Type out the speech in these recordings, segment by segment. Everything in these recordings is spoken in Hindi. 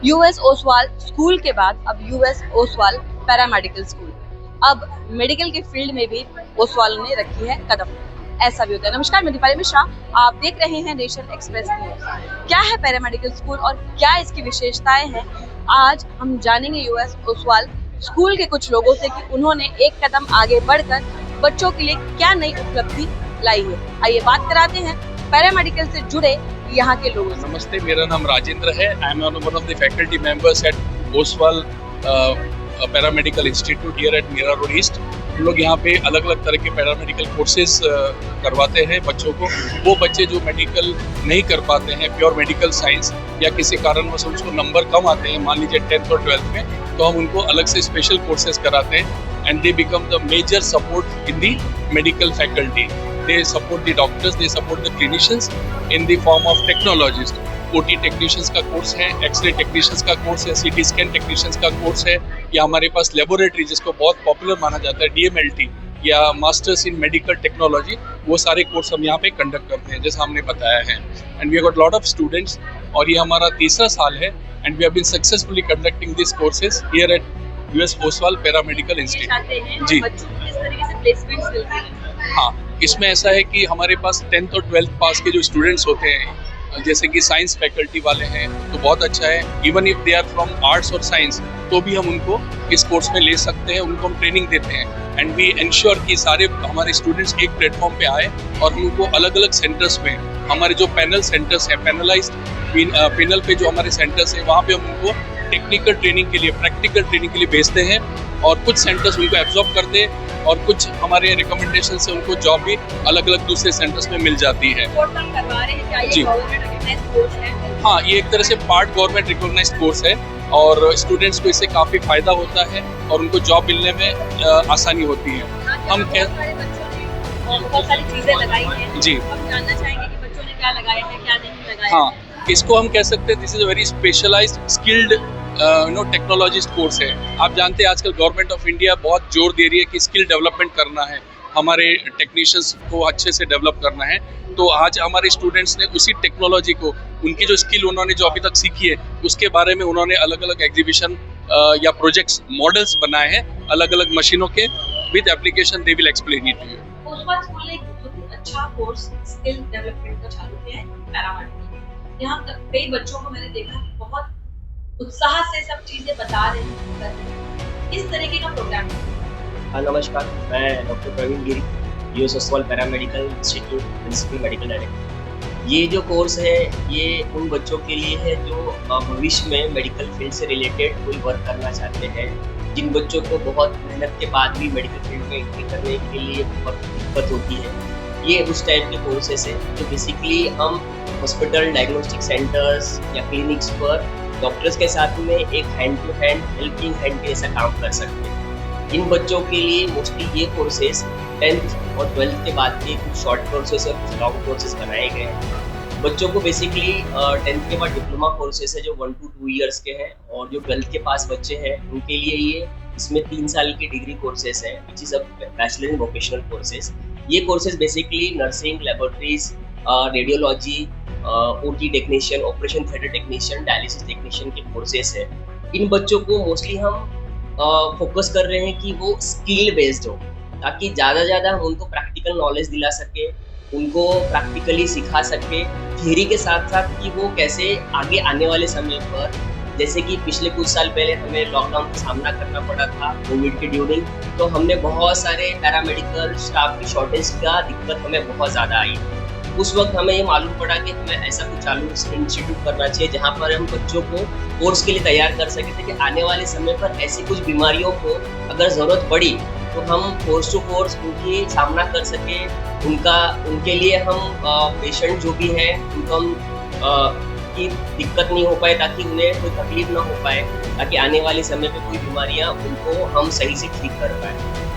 यूएस ओसवाल स्कूल के बाद अब यूएस ओसवाल पैरामेडिकल स्कूल, अब मेडिकल के फील्ड में भी ओसवाल ने रखी है कदम। ऐसा भी होता है। नमस्कार, मैं दीपाली मिश्रा, आप देख रहे हैं नेशन एक्सप्रेस न्यूज। क्या है पैरामेडिकल स्कूल और क्या इसकी विशेषताएं हैं, आज हम जानेंगे यूएस ओसवाल स्कूल के कुछ लोगों से कि उन्होंने एक कदम आगे बढ़कर बच्चों के लिए क्या नई उपलब्धि लाई है। आइए बात कराते हैं पैरामेडिकल से जुड़े यहाँ के लोगों से। नमस्ते, मेरा नाम राजेंद्र है। I am one of the faculty members at Oswal paramedical institute here at Mira road east. हम लोग यहाँ पे अलग अलग तरह के पैरामेडिकल कोर्सेज करवाते हैं बच्चों को। वो बच्चे जो मेडिकल नहीं कर पाते हैं, प्योर मेडिकल साइंस, या किसी कारणवश उसको नंबर कम आते हैं, मान लीजिए 10th और 12th में, तो हम उनको अलग से स्पेशल कोर्सेज कराते हैं and they become the major support in the medical faculty. They support the doctors, they support the clinicians in the form of technologists. OT technicians का कोर्स है, एक्सरे टेक्नीशियंस का कोर्स है, CT स्कैन टेक्नीशियंस का कोर्स है, या हमारे पास लेबोरेटरी जिसको बहुत पॉपुलर माना जाता है DMLT या मास्टर्स इन मेडिकल टेक्नोलॉजी, वो सारे कोर्स हम यहाँ पे कंडक्ट करते हैं जैसा हमने बताया है। And we have got lot of students और ये हमारा तीसरा साल है and we have been successfully conducting this courses here at US Oswal paramedical institute. जी हाँ, इसमें ऐसा है कि हमारे पास 10th और 12th पास के जो स्टूडेंट्स होते हैं, जैसे कि साइंस फैकल्टी वाले हैं, तो बहुत अच्छा है। Even if they are from arts और साइंस, तो भी हम उनको इस कोर्स में ले सकते हैं, उनको हम ट्रेनिंग देते हैं एंड वी इंश्योर कि सारे हमारे स्टूडेंट्स एक प्लेटफॉर्म पे आए और हम उनको अलग अलग सेंटर्स में, हमारे जो पैनल सेंटर्स हैं, पैनल पे जो हमारे सेंटर्स हैं, वहाँ पे हम उनको टेक्निकल ट्रेनिंग के लिए, प्रैक्टिकल ट्रेनिंग के लिए भेजते हैं और कुछ सेंटर्स उनको एब्जॉर्ब करते हैं और कुछ हमारे रिकमेंडेशन से उनको जॉब भी अलग अलग दूसरे सेंटर्स में मिल जाती है। जी हाँ, ये एक तरह से पार्ट गवर्नमेंट रिकॉग्नाइज्ड कोर्स है और स्टूडेंट्स को इससे काफ़ी फायदा होता है और उनको जॉब मिलने में आसानी होती है। हम बहुत सारी चीजें लगाई हैं, जी, हम जानना चाहेंगे कि बच्चों ने क्या लगाया है, क्या नहीं लगाया। हाँ, इसको हम कह सकते हैं this is a very specialised skilled technologist course है। आप जानते हैं आजकल गवर्नमेंट ऑफ इंडिया बहुत जोर दे रही है कि स्किल डेवलपमेंट करना है, हमारे टेक्नीशियंस को अच्छे से डेवलप करना है। तो आज हमारे स्टूडेंट्स ने उसी टेक्नोलॉजी को, उनकी जो स्किल उन्होंने जो अभी तक सीखी है, उसके बारे में उन्होंने अलग अलग एग्जीबिशन या प्रोजेक्ट्स मॉडल्स बनाए हैं अलग अलग मशीनों के। With application they will explain it to you. Oswal school ने एक बहुत ही अच्छा कोर्स स्किल डेवलपमेंट का चालू किया है पैरामेडिकल। यहाँ कई बच्चों को मैंने देखा कि बहुत उत्साह से सब चीजें बता रहे हैं। किस तरीके का प्रोग्राम है? नमस्कार, मैं doctor Praveen Giri, US Oswal paramedical institute principal medical director. ये जो कोर्स है ये उन बच्चों के लिए है जो भविष्य में मेडिकल फील्ड से रिलेटेड कोई वर्क करना चाहते हैं, जिन बच्चों को बहुत मेहनत के बाद भी मेडिकल फील्ड में एंट्री करने के लिए बहुत दिक्कत होती है। ये उस टाइप के कोर्सेस है जो बेसिकली हम हॉस्पिटल, डायग्नोस्टिक सेंटर्स या क्लिनिक्स पर डॉक्टर्स के साथ में एक hand to hand helping hand के ऐसा काम कर सकते हैं। इन बच्चों के लिए मोस्टली ये कोर्सेज 10th और 12th के बाद के कुछ शॉर्ट कोर्सेज और कुछ लॉन्ग कोर्सेज बनाए गए हैं। बच्चों को बेसिकली 10th के बाद डिप्लोमा कोर्सेज है जो 1 to 2 ईयर्स के हैं, और जो 12th के पास बच्चे हैं उनके लिए ये इसमें 3 साल की डिग्री कोर्सेज हैं, which is a bachelor in vocational courses. ये courses basically nursing, laboratories, radiology, OT technician, operation theatre technician, dialysis technician के कोर्सेस है। इन बच्चों को मोस्टली हम फोकस कर रहे हैं कि वो स्किल बेस्ड हो, ताकि ज़्यादा से ज़्यादा हम उनको प्रैक्टिकल नॉलेज दिला सके, उनको प्रैक्टिकली सिखा सके, थियरी के साथ साथ कि वो कैसे आगे आने वाले समय पर, जैसे कि पिछले कुछ साल पहले हमें लॉकडाउन का सामना करना पड़ा था कोविड के ड्यूरिंग, तो हमने बहुत सारे पैरामेडिकल स्टाफ की शॉर्टेज का दिक्कत हमें बहुत ज़्यादा आई। उस वक्त हमें ये मालूम पड़ा कि हमें ऐसा कुछ चालू इंस्टीट्यूट करना चाहिए जहाँ पर हम बच्चों को कोर्स के लिए तैयार कर सके थे कि आने वाले समय पर ऐसी कुछ बीमारियों को अगर ज़रूरत पड़ी तो हम कोर्स टू कोर्स उनकी सामना कर सके। उनके लिए हम पेशेंट जो भी है उनको हम की दिक्कत नहीं हो पाए, ताकि उन्हें कोई तकलीफ ना हो पाए, ताकि आने वाले समय पर कोई बीमारियाँ उनको हम सही से ठीक कर पाए।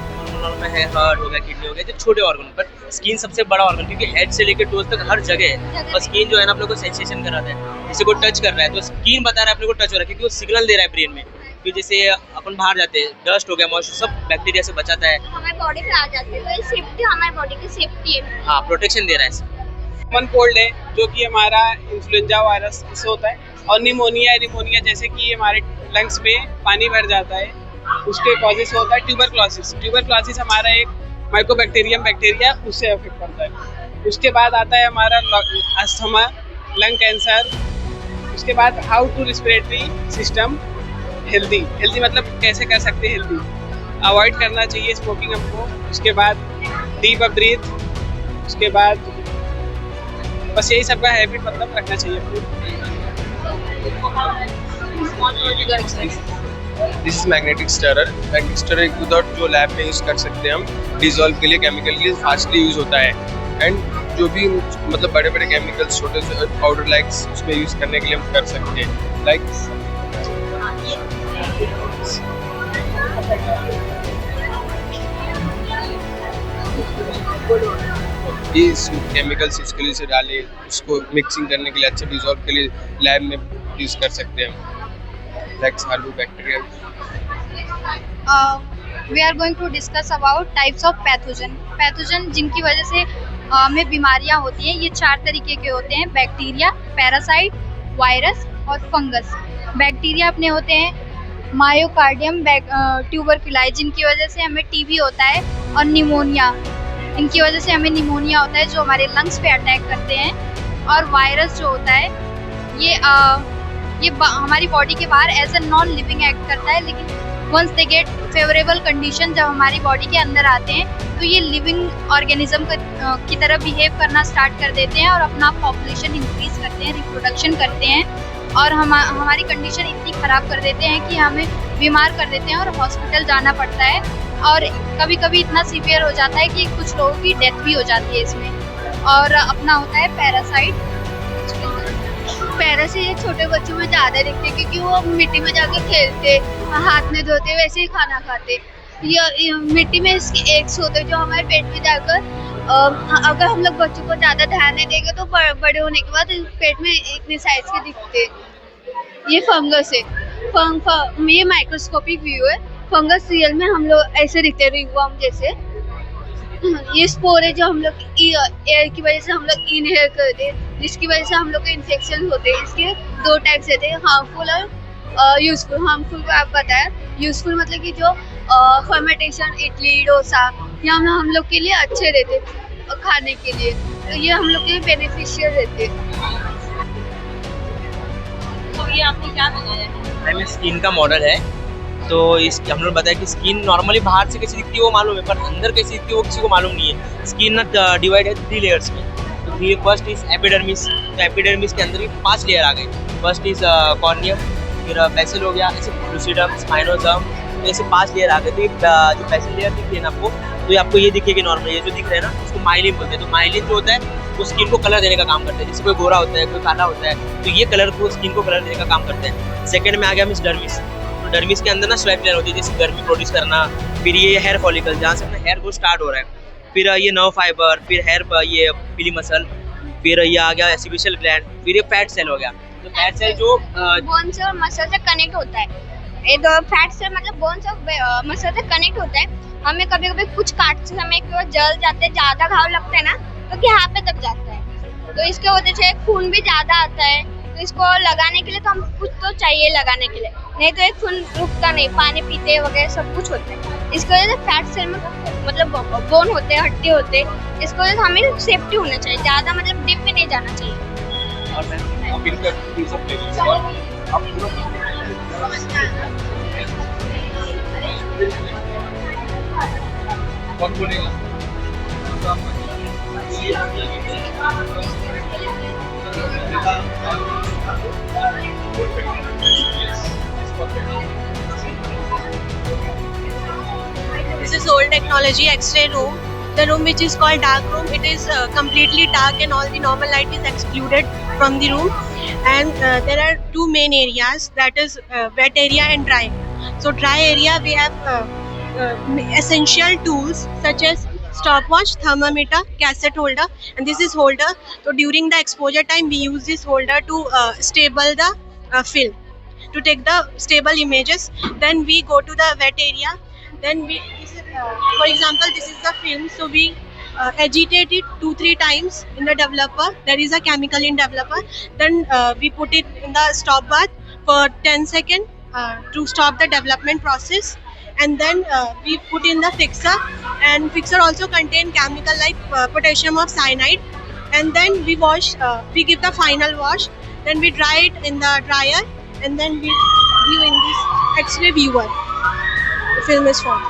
में है हार्ट हो गया, किडनी हो गया, जो छोटे ऑर्गन, पर स्किन सबसे बड़ा ऑर्गन, क्योंकि हेड से लेकर टोज तक हर जगह है। और स्किन जो है ना अपने को सेंसेशन कराता है, जैसे को टच कर रहा है तो स्किन बता रहा है अपने को टच हो रहा है, क्योंकि वो सिग्नल दे रहा है ब्रेन में कि जैसे अपन बाहर जाते हैं, डस्ट हो गया, मॉइस्चर, सब बैक्टीरिया से बचाता है, हमारी बॉडी पे आ जाती है, तो ये सेफ्टी, हमारी बॉडी की सेफ्टी है। हाँ, प्रोटेक्शन दे रहा है। कॉमन कोल्ड है जो कि हमारा इन्फ्लुएंजा वायरस से होता है, और निमोनिया जैसे कि हमारे लंग्स में पानी भर जाता है, उसके कॉजेज से होता है ट्यूबरक्लोसिस हमारा एक माइकोबैक्टीरियम बैक्टीरिया, उससे अफेक्ट करता है। उसके बाद आता है हमारा अस्थमा, लंग कैंसर। उसके बाद how to respiratory system healthy मतलब कैसे कर सकते हैं हेल्दी, अवॉइड करना चाहिए स्मोकिंग हमको। उसके बाद डीप ब्रीथ, उसके बाद बस यही सब का हैबिट मतलब रखना चाहिए अपनी। दिस इज मैग्नेटिक स्टरर एक विदाउट जो लैब में यूज़ कर सकते हैं हम, डिजॉल्व के लिए, केमिकल के लिए फास्टली यूज़ होता है। एंड जो भी मतलब बड़े बड़े केमिकल्स छोटे से पाउडर लाइक्स उसमें यूज़ करने के लिए हम कर सकते हैं। लाइक ये केमिकल्स इसके लिए से डाले, उसको मिक्सिंग करने के लिए, अच्छे डिजॉल्व के लिए लैब में यूज़ कर सकते हैं। Like Salu bacteria. We are going to discuss about types of pathogen जिनकी वजह से हमें बीमारियां होती हैं। ये 4 तरीके के होते हैं: बैक्टीरिया, पैरासाइट, वायरस और फंगस। बैक्टीरिया अपने होते हैं मायोकार्डियम ट्यूबरकुलाई, जिनकी वजह से हमें टीबी होता है, और निमोनिया, इनकी वजह से हमें निमोनिया होता है जो हमारे लंग्स पे अटैक करते हैं। और वायरस जो होता है ये हमारी बॉडी के बाहर as a non living act करता है, लेकिन once they get favourable condition, जब हमारी बॉडी के अंदर आते हैं तो ये लिविंग ऑर्गेनिज्म की तरह बिहेव करना स्टार्ट कर देते हैं और अपना पॉपुलेशन इंक्रीज करते हैं, रिप्रोडक्शन करते हैं, और हमारी कंडीशन इतनी ख़राब कर देते हैं कि हमें बीमार कर देते हैं और हॉस्पिटल जाना पड़ता है। और कभी कभी इतना सीवियर हो जाता है कि कुछ लोगों की डेथ भी हो जाती है इसमें। और अपना होता है पैरासाइट ये छोटे बच्चों में ज़्यादा दिखते हैं क्योंकि वो मिट्टी में जाके खेलते, हाथ में धोते, वैसे ही खाना खाते। ये मिट्टी में इसके एग्स होते जो हमारे पेट में जाकर अगर हम लोग बच्चों को ज़्यादा ध्यान नहीं देंगे तो बड़े होने के बाद पेट में इतने साइज के दिखते। ये फंगस है, ये माइक्रोस्कोपिक व्यू है। फंगस रियल में हम लोग ऐसे दिखते हैं, रिंगवर्म जैसे। ये स्पोर है जो हम लोग एयर की वजह से हम लोग इनहेल करते हैं, जिसकी वजह से हम लोग के इन्फेक्शन होते हैं। इसके 2 टाइप्स रहते हैं, हार्मफुल और यूजफुल। हार्मफुल को आप बताया, यूजफुल मतलब कि जो फर्मेंटेशन, इडली, डोसा, ये हम लोग के लिए अच्छे रहते खाने के लिए, तो ये हम लोग के लिए बेनिफिशियल रहते। तो ये आपने क्या बनाया है? मैम स्किन का मॉडल है, तो इस हम लोग बताया कि स्किन नॉर्मली बाहर से कैसी दिखती है वो मालूम है, पर अंदर कैसी दिखती है वो किसी को मालूम नहीं है। स्किन ना डिवाइड है 3 लेयर्स में। तो फर्स्ट इज एपिडर्मिस, तो एपिडर्मिस के अंदर भी 5 लेयर आ गए। फर्स्ट इज कॉर्नियम, फिर बेसिल हो गया, ऐसे लूसिडम, स्पाइनोसम, तो ऐसे 5 लेयर आ गए। तो जो बेसिल लेयर दिख रही है ना आपको, तो ये आपको ये दिखेगी नॉर्मल, ये जो दिख रहा है ना उसको माइलिन बोलते हैं। तो माइलिन जो होता है वो स्किन को कलर देने का काम करता है, जैसे कोई गोरा होता है, कोई काला होता है, तो ये कलर को स्किन को कलर देने का काम करते हैं। सेकंड में आ गया मिस डर्मिस, तो डर्मिस के अंदर ना स्वेट लेयर होती है, जैसे गर्मी प्रोड्यूस करना। फिर ये हेयर फॉलिकल, जहाँ से अपना हेयर ग्रोथ स्टार्ट हो रहा है। फिर ये नर्व फाइबर, फिर हेयर ये पीली मसल, फिर ये आ गया एसिबिशल ग्लैंड, फिर ये फैट सेल हो गया। तो फैट सेल जो बोन से और मसल से कनेक्ट होता है। ये दो फैट सेल मतलब बोन से और मसल से कनेक्ट होता है। हमें कभी कभी कुछ काटते समय कि जल जाते हैं, ज़्यादा घाव लगता है ना, तो यहाँ पे तक जाता है, तो इसके वजह से खून भी ज़्यादा आता है। तो इसको लगाने के लिए तो हम कुछ तो चाहिए लगाने के लिए, नहीं तो एक खून रुकता नहीं, पानी पीते वगैरह सब कुछ होता है। इसकी वजह से फैट सेल में मतलब बोन होते हैं, हड्डी होते हैं, इसकी वजह से हमें सेफ्टी होना चाहिए, ज़्यादा मतलब डीप में नहीं जाना चाहिए। और मैं आप इनका सब ले लीजिए और आप कौन बोलेगा? This is old technology X-ray room. The room which is called dark room, it is completely dark and all the normal light is excluded from the room. And there are 2 main areas, that is wet area and dry. So dry area we have essential tools such as stopwatch, thermometer, cassette holder, and this is holder. So during the exposure time we use this holder to stable the film, to take the stable images. Then we go to the wet area. Then we for example this is the film, so we agitate it 2-3 times in the developer. There is a chemical in developer. Then we put it in the stop bath for 10 seconds to stop the development process. And then we put in the fixer, and fixer also contain chemical like potassium of cyanide. And then we wash, we give the final wash. Then we dry it in the dryer, and then we view in this X-ray viewer. The film is formed.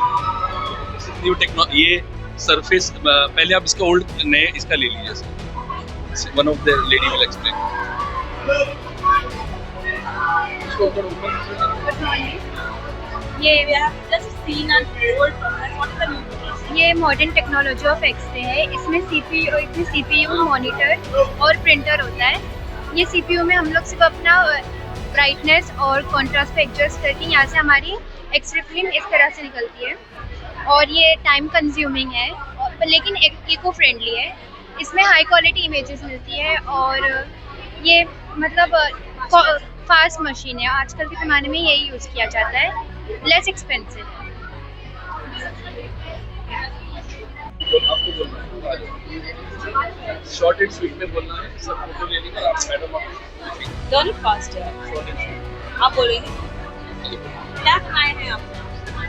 New technology, ये सरफेस पहले आप इसका ओल्ड नए इसका ले लीजिए, one of the lady will explain. ये मॉडर्न टेक्नोलॉजी ऑफ एक्सरे है। इसमें सीपीयू मॉनिटर और प्रिंटर होता है। ये सीपीयू में हम लोग सिर्फ अपना ब्राइटनेस और कॉन्ट्रास्ट पे एडजस्ट करके यहाँ से हमारी एक्सरे फिल्म इस तरह से निकलती है। और ये टाइम कंज्यूमिंग है लेकिन इको फ्रेंडली है। इसमें हाई क्वालिटी इमेजेस मिलती है और ये मतलब फास्ट मशीन है। आजकल के ज़माने में यही यूज़ किया जाता है, लेस एक्सपेंसिव है। शॉर्ट एंड स्वीट में बोलना है, सब फोटो ले लेंगे आप मैडम दोनों फास्ट है। आप बोलेंगे क्या बनाए हैं आप?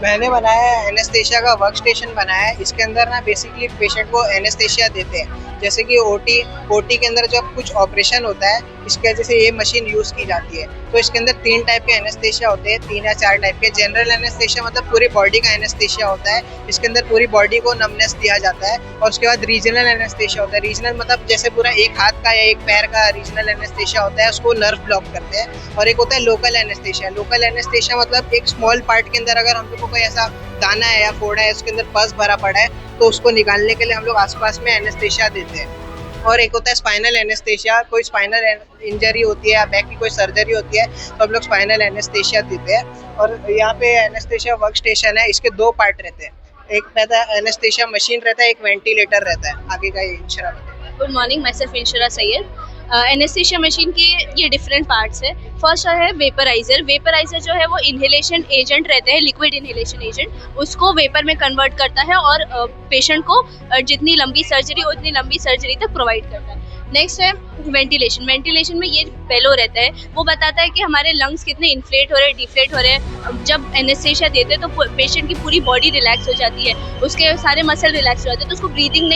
मैंने बनाया है एनेस्थेशिया का वर्क स्टेशन बनाया है। इसके अंदर ना बेसिकली पेशेंट को एनेस्थेशिया देते हैं, जैसे कि ओटी के अंदर जब कुछ ऑपरेशन होता है इसके वजह से ये मशीन यूज़ की जाती है। तो इसके अंदर 3 टाइप के एनेस्थेशिया होते हैं, 3 या 4 टाइप के। जनरल एनेस्थेशिया मतलब पूरी बॉडी का एनेस्थेशिया होता है, इसके अंदर पूरी बॉडी को नमनेस दिया जाता है। और उसके बाद रीजनल एनेस्थेशिया होता है। रीजनल मतलब जैसे पूरा एक हाथ का या एक पैर का रीजनल एनेस्थेशिया होता है, उसको नर्व ब्लॉक करते हैं। और एक होता है लोकल एनेस्थेशिया। लोकल एनेस्थेशिया मतलब एक स्मॉल पार्ट के अंदर अगर हम लोग को कोई ऐसा दाना है या फोड़ा है, उसके अंदर पस भरा पड़ा है, तो उसको निकालने के लिए हम लोग आसपास में एनेस्थेशिया देते हैं। और एक होता है स्पाइनल एनेस्थेशिया। कोई स्पाइनल इंजरी होती है या बैक की कोई सर्जरी होती है तो हम लोग स्पाइनल एनेस्थेशिया देते हैं। और यहाँ पे एनेस्थेशिया वर्क स्टेशन है, इसके 2 पार्ट रहते हैं। एक रहता है एनेस्थेशिया मशीन रहता है, एक वेंटिलेटर रहता है। आगे का ये इंशरा बताइए। गुड मॉर्निंग, मैं सिर्फ इंशरा सैयद। एनेस्थेशिया मशीन के ये डिफरेंट पार्ट्स है। फर्स्ट है वेपराइजर। वेपराइजर जो है वो इन्हेलेशन एजेंट रहते हैं, लिक्विड इन्हेलेशन एजेंट, उसको वेपर में कन्वर्ट करता है और पेशेंट को जितनी लंबी सर्जरी हो उतनी लंबी सर्जरी तक प्रोवाइड करता है। नेक्स्ट है वेंटिलेशन। वेंटिलेशन में ये बेलो रहता है, वो बताता है कि हमारे लंग्स कितने इन्फ्लेट हो रहे हैं, डिफ्लेट हो रहे हैं। जब एनेस्थेशिया देते हैं तो पेशेंट की पूरी बॉडी रिलैक्स हो जाती है, उसके सारे मसल रिलैक्स हो जाते हैं, तो उसको ब्रीदिंग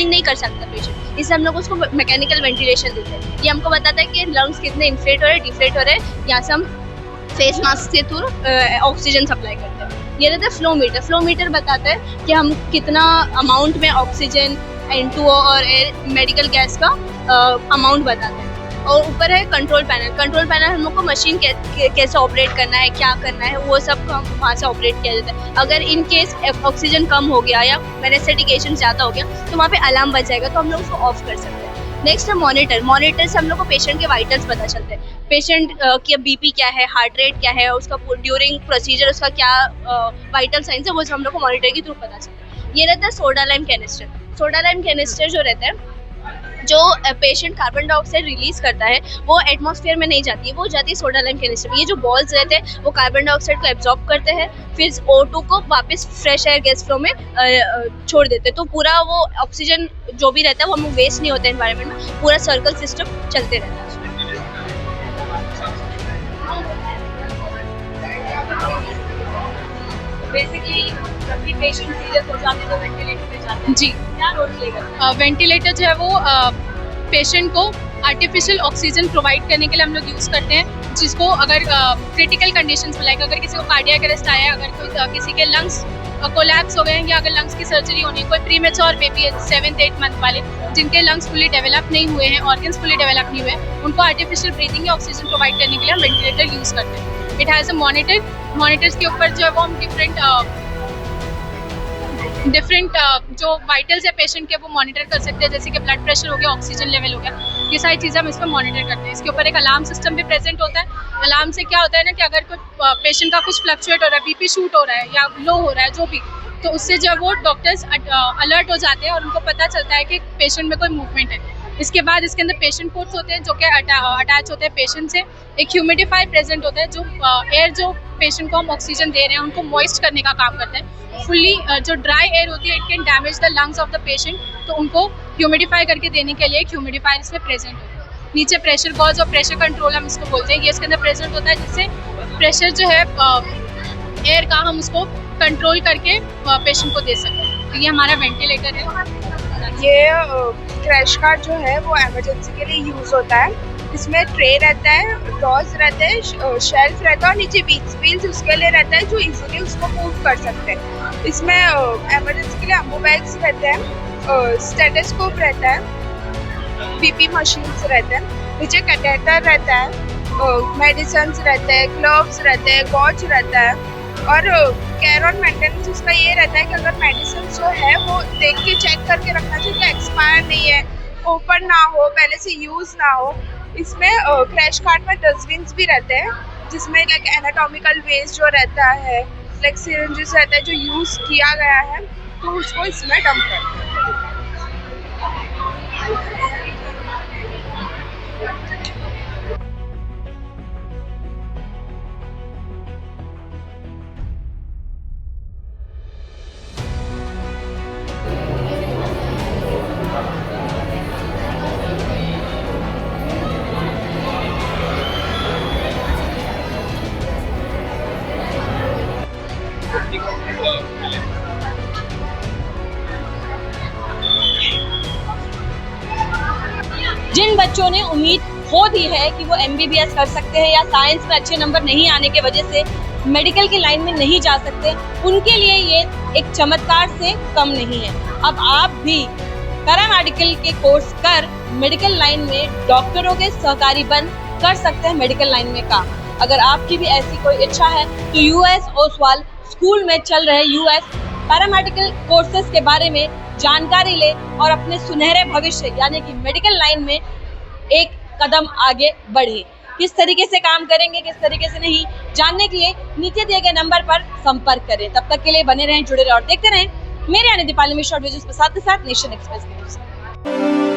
नहीं कर सकता पेशेंट। इससे हम लोग उसको मैकेनिकल वेंटिलेशन देते हैं। ये हमको बताता है कि लंग्स कितने इन्फ्लेट हो रहे हैं, डिफ्लेट हो रहे हैं। यहाँ से हम फेस मास्क के थ्रू ऑक्सीजन सप्लाई करते हैं। ये रहता है फ्लो मीटर। फ्लो मीटर बताता है कि हम कितना अमाउंट में ऑक्सीजन, N2O और मेडिकल गैस का अमाउंट बताते हैं। और ऊपर है कंट्रोल पैनल। कंट्रोल पैनल हम लोग को मशीन कैसे ऑपरेट करना है, क्या करना है, वो सब हम वहाँ से ऑपरेट किया जाता है। अगर इन केस ऑक्सीजन कम हो गया या एनेस्थेटिक एजेंट ज़्यादा हो गया तो वहाँ पे अलार्म बज जाएगा, तो हम लोग उसको ऑफ कर सकते हैं। नेक्स्ट है मॉनिटर। मॉनिटर से हम लोग को पेशेंट के वाइटल्स पता चलते हैं। पेशेंट की बीपी क्या है, हार्ट रेट क्या है, उसका ड्यूरिंग प्रोसीजर उसका क्या वाइटल साइंस है, वो हम लोग को मॉनिटर के थ्रू पता चलता है। ये रहता है soda lime canister. Soda lime canister जो रहता है, जो पेशेंट कार्बन डाइऑक्साइड रिलीज करता है वो एटमॉस्फेयर में नहीं जाती है, वो जाती है सोडा लाइम कैनिस्टर में। ये जो बॉल्स रहते हैं वो कार्बन डाइऑक्साइड को एब्जॉर्ब करते हैं, फिर O2 को वापस फ्रेश एयर गैस फ्लो में छोड़ देते हैं। तो पूरा वो ऑक्सीजन जो भी रहता है वो हमें वेस्ट नहीं होता है एनवायरनमेंट में, पूरा सर्कल सिस्टम चलते रहता है। बेसिकली जब भी पेशेंट सीरियस हो जाते हैं तो वेंटिलेटर पे जाते हैं। जी, क्या रोल प्ले वेंटिलेटर जो है वो पेशेंट को आर्टिफिशियल ऑक्सीजन प्रोवाइड करने के लिए हम लोग यूज़ करते हैं, जिसको अगर क्रिटिकल कंडीशंस में, लाइक अगर किसी को कार्डियक अरेस्ट आया है, अगर कोई किसी के लंग्स कोलैप्स हो गए हैं या अगर लंग्स की सर्जरी होनी है, कोई प्रीमेच्योर बेबी है 7-8 मंथ वाले जिनके लंग्स फुली डेवलप नहीं हुए हैं, ऑर्गन्स फुली डेवलप नहीं हुए हैं, उनको आर्टिफिशियल ब्रीथिंग या ऑक्सीजन प्रोवाइड करने के लिए हम वेंटिलेटर यूज़ करते हैं। It has a monitor. Monitors के ऊपर जो है वो हम डिफरेंट जो वाइटल्स है पेशेंट के वो मॉनिटर कर सकते हैं, जैसे कि ब्लड प्रेशर हो गया, ऑक्सीजन लेवल हो गया, ये सारी चीज़ें हम इसमें मॉनिटर करते हैं। इसके ऊपर एक अलार्म सिस्टम भी प्रेजेंट होता है। अलार्म से क्या होता है ना कि अगर कोई पेशेंट का कुछ फ्लक्चुएट हो रहा है, बीपी शूट हो रहा है या लो हो रहा है जो भी, तो उससे जो वो डॉक्टर्स अलर्ट हो जाते हैं और उनको पता चलता है कि पेशेंट में कोई मूवमेंट है। इसके बाद इसके अंदर पेशेंट पोर्ट्स होते हैं जो कि अटैच होते हैं पेशेंट से। एक ह्यूमिडिफायर प्रेजेंट होता है जो एयर जो पेशेंट को हम ऑक्सीजन दे रहे हैं उनको मॉइस्ट करने का काम करता है। फुल्ली जो ड्राई एयर होती है it can damage the lungs of the patient, तो उनको ह्यूमिडिफाई करके देने के लिए एक ह्यूमिडिफायर इसमें प्रेजेंट होता है। नीचे प्रेशर गॉज और प्रेशर कंट्रोल हम इसको बोलते हैं, ये इसके अंदर प्रेजेंट होता है जिससे प्रेशर जो है एयर का हम उसको कंट्रोल करके पेशेंट को दे सकते हैं। तो ये हमारा वेंटिलेटर है। ये क्रैश कार्ड जो है वो इमरजेंसी के लिए यूज़ होता है। इसमें ट्रे रहता है, ड्रॉज रहते हैं, शेल्फ रहता है और नीचे व्हील्स उसके लिए रहता है जो इजीली उसको मूव कर सकते हैं। इसमें इमरजेंसी के लिए अम्बो बैग्स रहते हैं, स्टेथोस्कोप रहता है, बीपी मशीन्स रहते हैं, नीचे कैथेटर रहता है, मेडिसिन्स रहते हैं, ग्लव्स रहते हैं, गॉज रहता है और केयर और मेंटेनेंस उसका ये रहता है कि अगर मेडिसिन जो है वो देख के चेक करके रखना चाहिए कि एक्सपायर नहीं है, ओपन ना हो, पहले से यूज़ ना हो। इसमें क्रैश कार्ड में डस्टबिन्स भी रहते हैं जिसमें लाइक एनाटॉमिकल वेस्ट जो रहता है, लाइक सिरिंजेस रहता है जो यूज़ किया गया है तो उसको इसमें डंप करते हैं। जिन बच्चों ने उम्मीद खो दी है कि वो MBBS कर सकते हैं या साइंस में अच्छे नंबर नहीं आने की वजह से मेडिकल की लाइन में नहीं जा सकते, उनके लिए ये एक चमत्कार से कम नहीं है। अब आप भी पैरामेडिकल के कोर्स कर मेडिकल लाइन में डॉक्टरों के सहकारी बन कर सकते हैं मेडिकल लाइन में काम। अगर आपकी भी ऐसी कोई इच्छा है तो US ओसवाल स्कूल में चल रहे US पैरामेडिकल कोर्सेज के बारे में जानकारी ले और अपने सुनहरे भविष्य यानी कि मेडिकल लाइन में एक कदम आगे बढ़े। किस तरीके से काम करेंगे, किस तरीके से नहीं, जानने के लिए नीचे दिए गए नंबर पर संपर्क करें। तब तक के लिए बने रहें, जुड़े रहें और देखते रहें मेरे यानी दीपाली मिश्रा और विजुअल्स के साथ नेशन एक्सप्रेस न्यूज़।